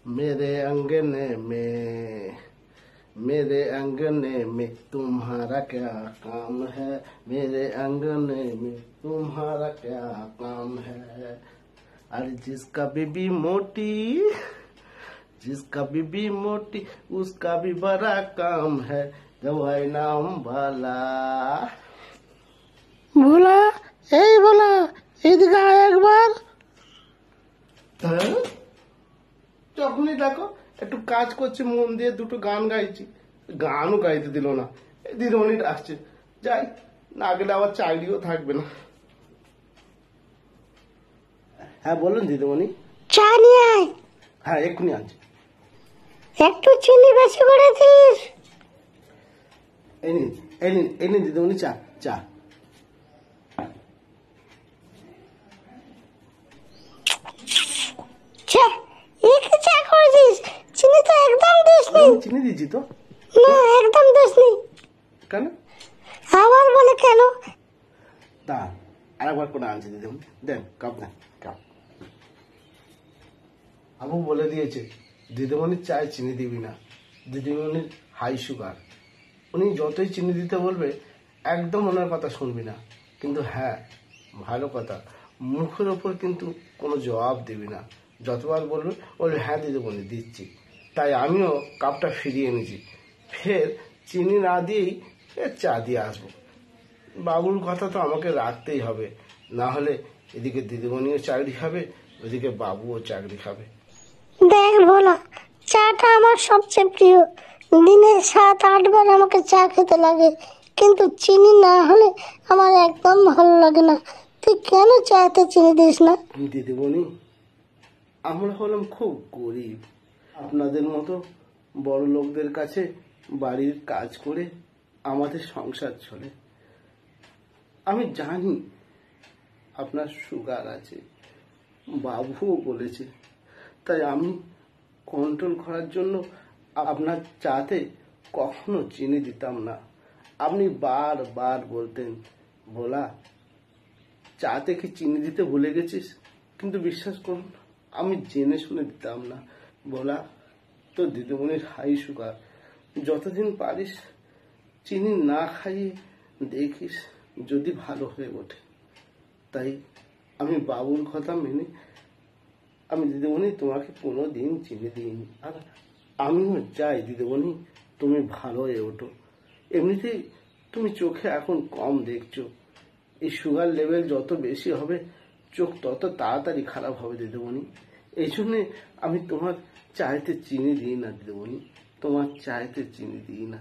मेरे अंगने में मेरे अंगने में तुम्हारा क्या काम है, मेरे अंगने में तुम्हारा क्या काम है। अरे जिसका बीबी मोटी, जिसका बीबी मोटी उसका भी बड़ा काम है, जब है नाम भोला। ভোলা, এই ভোলা, এদিকে আয় একবার। হ্যাঁ? যখনই দেখো একটু কাজ করছি মন দিয়ে, দুটো গান গাইছি, গানও গাইতে দিল না। দিদিমণি ডাকছে, যাই, না গেলে আবার চাকরিও থাকবে না। হ্যাঁ বলুন দিদিমণি। চা নিয়ে আয়। হ্যাঁ এক্ষুনি আনছি। একটু চিনি বেশি করে দিস। এই নিন এই নিন এই নিন দিদিমণি চা। চা চা, কি চা করেছিস? চিনি তো একদম দিসনি। চিনি দিয়েছি তো। না একদম দিসনি। কেন? আবার বলে কেন? তা আরেকবার করে আনছি দিদিমণি, দেন কাপ দেন কাপ। আবু বলে দিয়েছে দিদিমণির চায় চিনি দিবি না, দিদিমণির হাই সুগার। উনি যতই চিনি দিতে বলবে একদম ওনার কথা শুনবি না। কিন্তু হ্যাঁ ভালো কথা, মুখের ওপর কিন্তু কোনো জবাব দিবি না। যতবার বলবে বলবে হ্যাঁ দিদিমণি দিচ্ছি। তাই আমিও কাপটা ফিরিয়ে এনেছি, ফের চিনি না দিয়েই চা দিয়ে আসবো। বাবুর কথা তো আমাকে রাখতেই হবে, না হলে এদিকে দিদিমণিও চাকরি খাবে, ওদিকে বাবুও চাকরি খাবে। দেখ ভোলা, চাটা আমার সবচেয়ে প্রিয়। দিনে 7-8 বার আমাকে চা খেতে লাগে, কিন্তু চিনি না হলে আমার একদম ভালো লাগে না। তুই কেন চাতে চিনি দিস না? দিদিমণি, আমরা হলাম খুব গরিব। আপনাদের মতো বড় লোকদের কাছে বাড়ির কাজ করে আমাদের সংসার চলে। আমি জানি আপনার সুগার আছে, বাবুও বলেছে, তাই আমি কন্ট্রোল করার জন্য আপনার চাতে কখনো চিনি দিতাম না। আপনি বারবার বলতেন, ভোলা চাতে কি চিনি দিতে ভুলে গেছিস? কিন্তু বিশ্বাস করুন আমি জেনে শুনে দিতাম না। ভোলা তো দিদিমণির হাই সুগার, যতদিন পারিস চিনি না খাইয়ে দেখিস যদি ভালো হয়ে ওঠে। তাই আমি বাবুর কথা মেনে আমি দিদিমণি তোমাকে কোনোদিন চিনি দিইনি। আর আমিও চাই দিদিমণি তুমি ভালো হয়ে ওঠো। এমনিতেই তুমি চোখে এখন কম দেখছো, এই সুগার লেভেল যত বেশি হবে চোখ তত তাড়াতাড়ি খারাপ হবে দিদিমণি। এই জন্যে আমি তোমার চাইতে চিনি দিই না দিদিমণি, তোমার চাইতে চিনি দিই না।